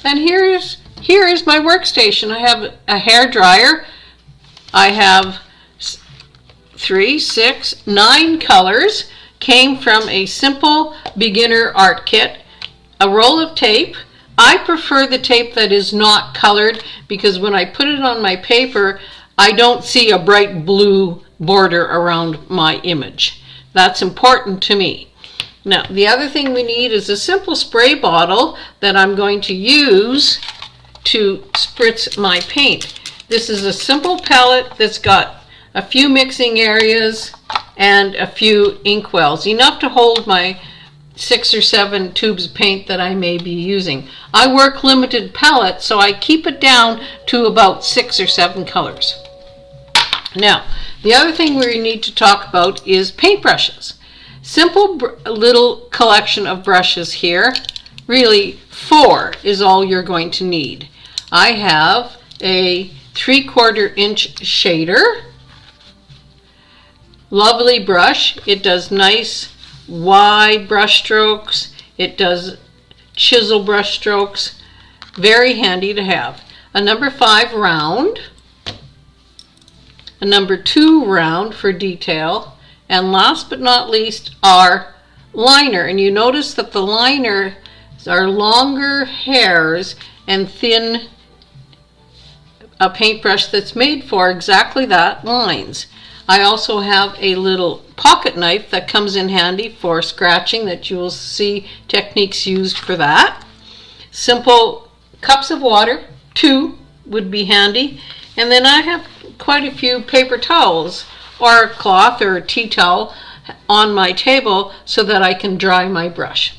And here is my workstation. I have a hair dryer. I have 3, 6, 9 colors. Came from a simple beginner art kit. A roll of tape. I prefer the tape that is not colored because when I put it on my paper, I don't see a bright blue border around my image. That's important to me. Now, the other thing we need is a simple spray bottle that I'm going to use to spritz my paint. This is a simple palette that's got a few mixing areas and a few ink wells, enough to hold my 6 or 7 tubes of paint that I may be using. I work limited palette, so I keep it down to about 6 or 7 colors. Now, the other thing we need to talk about is paintbrushes. Simple little collection of brushes here. Really, 4 is all you're going to need. I have a 3/4 inch shader. Lovely brush. It does nice wide brush strokes. It does chisel brush strokes. Very handy to have. A number 5 round. A number 2 round for detail. And last but not least, our liner. And you notice that the liners are longer hairs and thin, a paintbrush that's made for exactly that, lines. I also have a little pocket knife that comes in handy for scratching, that you will see techniques used for that. Simple cups of water, 2 would be handy. And then I have quite a few paper towels or a cloth or a tea towel on my table so that I can dry my brush.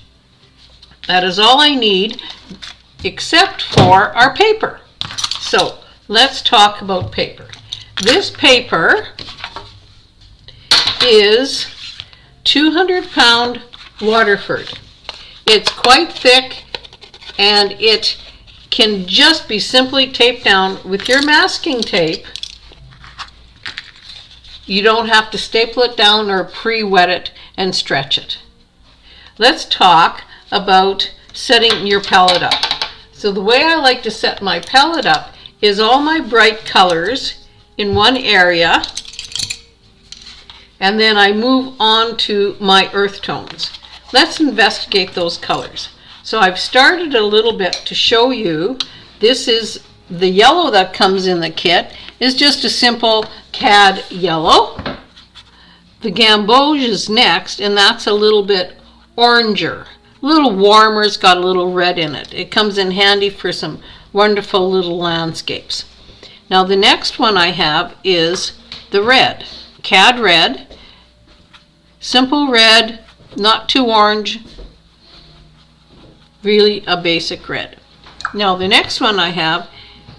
That is all I need except for our paper. So let's talk about paper. This paper is 200-pound Waterford. It's quite thick and it can just be simply taped down with your masking tape. You don't have to staple it down or pre-wet it and stretch it. Let's talk about setting your palette up. So the way I like to set my palette up is all my bright colors in one area, and then I move on to my earth tones. Let's investigate those colors. So I've started a little bit to show you. This is the yellow that comes in the kit. Is just a simple cad yellow. The gamboge is next, and that's a little bit oranger, a little warmer. It's got a little red in it. It comes in handy for some wonderful little landscapes. Now the next one I have is the red, cad red, simple red, not too orange, really a basic red. Now the next one I have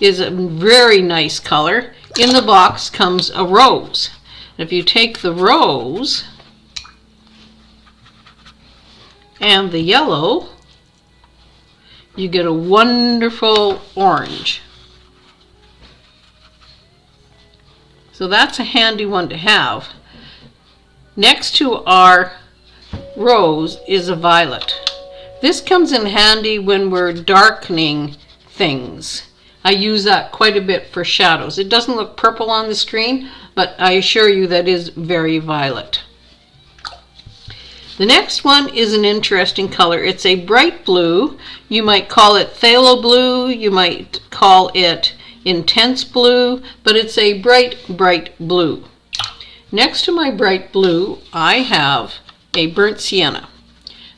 is a very nice color. In the box comes a rose. If you take the rose and the yellow, you get a wonderful orange. So that's a handy one to have. Next to our rose is a violet. This comes in handy when we're darkening things. I use that quite a bit for shadows. It doesn't look purple on the screen, but I assure you that is very violet. The next one is an interesting color. It's a bright blue. You might call it phthalo blue, you might call it intense blue, but it's a bright, bright blue. Next to my bright blue, I have a burnt sienna.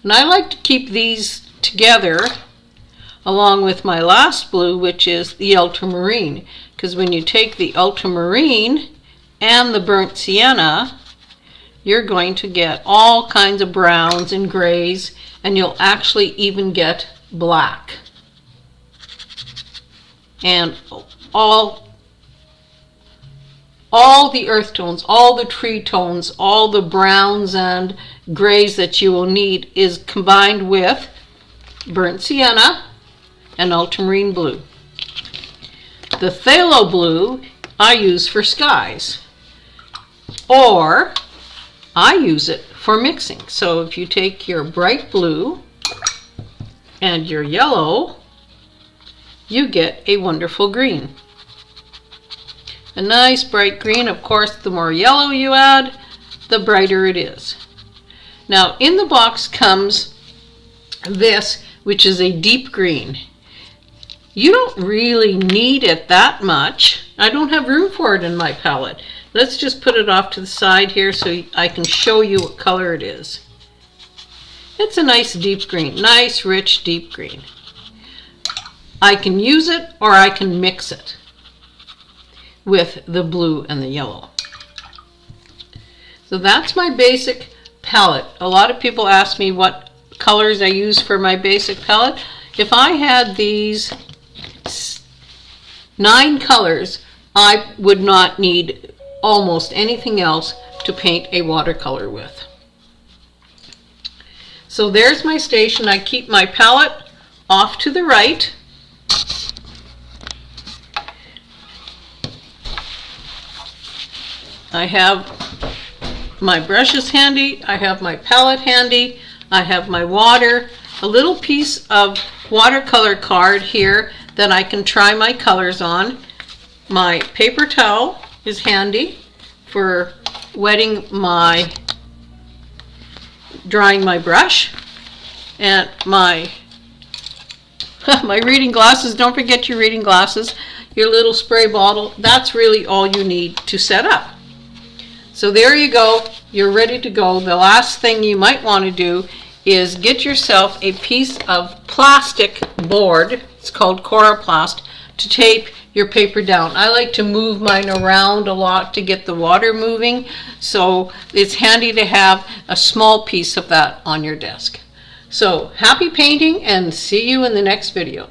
And I like to keep these together along with my last blue, which is the ultramarine, because when you take the ultramarine and the burnt sienna, you're going to get all kinds of browns and grays, and you'll actually even get black. And all the earth tones, all the tree tones, all the browns and grays that you will need is combined with burnt sienna and ultramarine blue. The phthalo blue I use for skies, or I use it for mixing. So if you take your bright blue and your yellow you get a wonderful green. A nice bright green. Of course, the more yellow you add, the brighter it is. Now, in the box comes this, which is a deep green. You don't really need it that much. I don't have room for it in my palette. Let's just put it off to the side here so I can show you what color it is. It's a nice deep green, nice rich deep green. I can use it or I can mix it with the blue and the yellow. So that's my basic palette. A lot of people ask me what colors I use for my basic palette. If I had these 9 colors, I would not need almost anything else to paint a watercolor with. So there's my station. I keep my palette off to the right. I have my brushes handy, I have my palette handy, I have my water, a little piece of watercolor card here that I can try my colors on. My paper towel is handy for wetting my, drying my brush, and my my reading glasses. Don't forget your reading glasses, your little spray bottle. That's really all you need to set up. So there you go, you're ready to go. The last thing you might want to do is get yourself a piece of plastic board, it's called Coroplast, to tape your paper down. I like to move mine around a lot to get the water moving, so it's handy to have a small piece of that on your desk. So happy painting and see you in the next video.